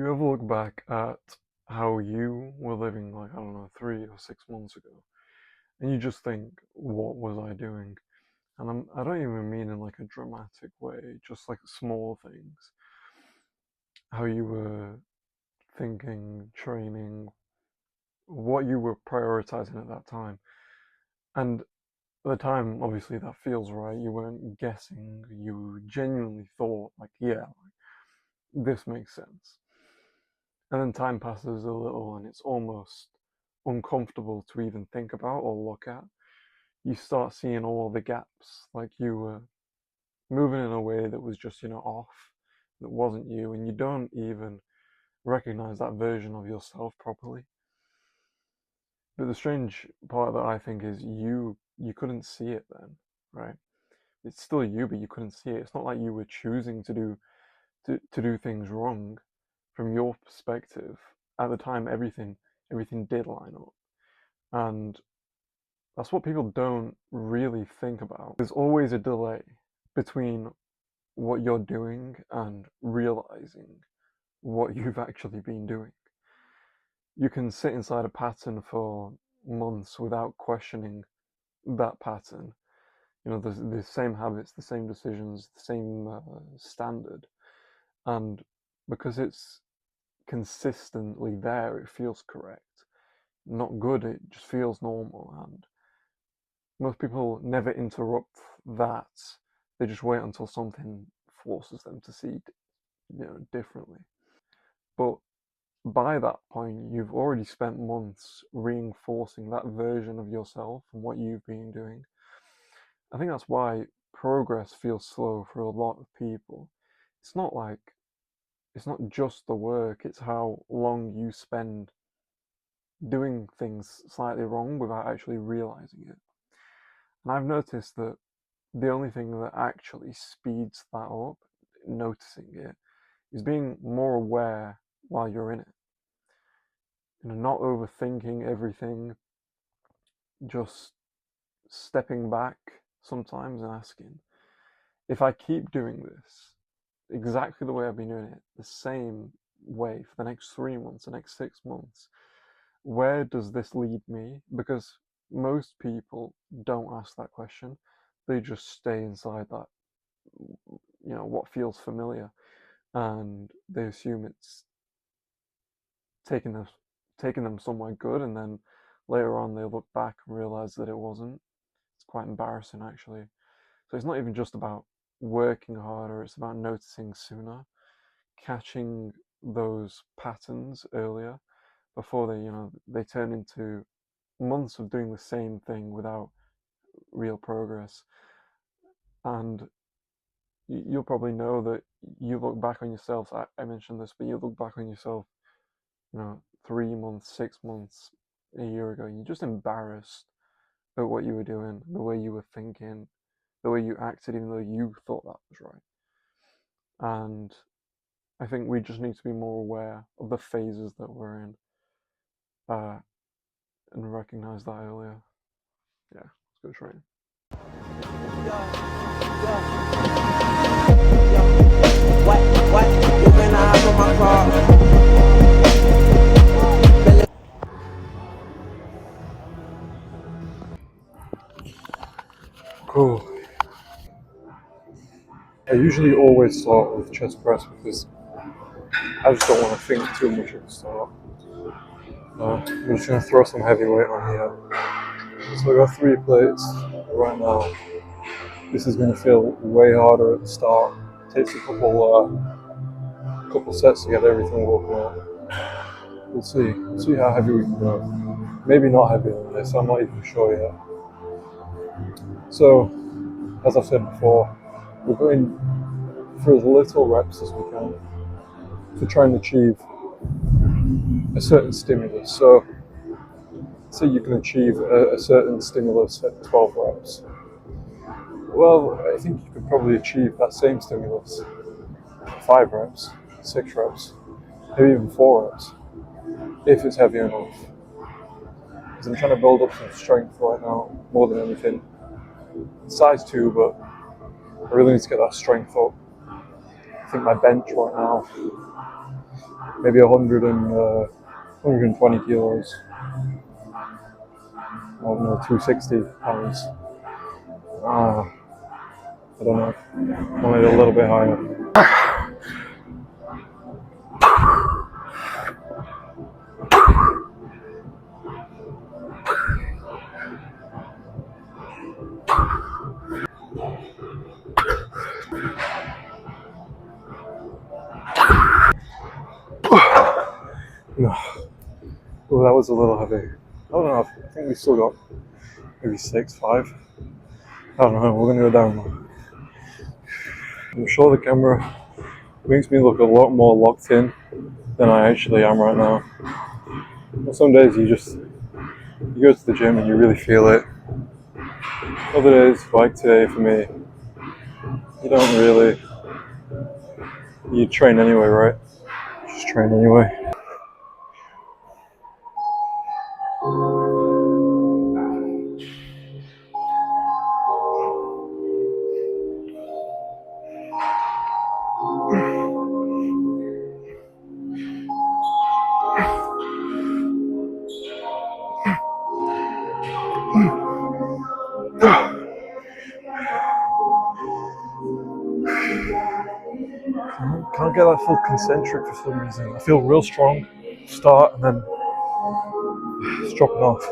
You ever look back at how you were living, like, I don't know, 3 or 6 months ago, and you just think, what was I doing? And I don't even mean in like a dramatic way, just like small things. How you were thinking, training, what you were prioritizing at that time. And at the time, obviously, that feels right. You weren't guessing, you genuinely thought, like, yeah, this makes sense. And then time passes a little and it's almost uncomfortable to even think about or look at. You start seeing all the gaps, like you were moving in a way that was just, off, that wasn't you, and you don't even recognize that version of yourself properly. But the strange part that I think is you couldn't see it then, right? It's still you, but you couldn't see it. It's not like you were choosing to do things wrong. From your perspective, at the time, everything did line up, and that's what people don't really think about. There's always a delay between what you're doing and realizing what you've actually been doing. You can sit inside a pattern for months without questioning that pattern. The same habits, the same decisions, the same standard, and because it's consistently there, it feels correct. Not good, it just feels normal, and most people never interrupt that. They just wait until something forces them to see, differently. But by that point, you've already spent months reinforcing that version of yourself and what you've been doing. I think that's why progress feels slow for a lot of people. It's not like it's not just the work, it's how long you spend doing things slightly wrong without actually realizing it. And I've noticed that the only thing that actually speeds that up, noticing it, is being more aware while you're in it. Not overthinking everything, just stepping back sometimes and asking, if I keep doing this exactly the way I've been doing it, the same way for the next 3 months, the next 6 months, where does this lead me? Because most people don't ask that question. They just stay inside that, what feels familiar, and they assume it's taking them taking them somewhere good, and then later on they look back and realize that it wasn't. It's quite embarrassing, actually. So it's not even just about working harder, it's about noticing sooner, catching those patterns earlier before they turn into months of doing the same thing without real progress. And you'll probably know that you look back on yourself. I mentioned this, but you look back on yourself, 3 months, 6 months, a year ago. You're just embarrassed at what you were doing, the way you were thinking, the way you acted, even though you thought that was right. And I think we just need to be more aware of the phases that we're in, uh, and recognize that earlier. Yeah, let's go train. What? You can hop on my car. Cool. I usually always start with chest press because I just don't want to think too much at the start. I'm just going to throw some heavy weight on here. So I got 3 plates right now. This is going to feel way harder at the start. It takes a couple sets to get everything working out. We'll see. We'll see how heavy we can go. Maybe not heavier than this. I'm not even sure yet. So, as I've said before, we're going for as little reps as we can to try and achieve a certain stimulus. So, say you can achieve a certain stimulus at 12 reps. Well, I think you could probably achieve that same stimulus at 5 reps, 6 reps, maybe even 4 reps, if it's heavy enough. Because I'm trying to build up some strength right now, more than anything. Size 2, but I really need to get that strength up. I think my bench right now maybe 120 kilos. I don't know, 260 pounds. I don't know. Only a little bit higher. No. Oh, that was a little heavy. I don't know. I think we still got maybe 6, 5. I don't know. We're gonna go down. I'm sure the camera makes me look a lot more locked in than I actually am right now. Some days you go to the gym and you really feel it. Other days, like today for me, you don't really. You train anyway, right? Just train anyway. Can't get that full concentric for some reason. I feel real strong start and then it's dropping off.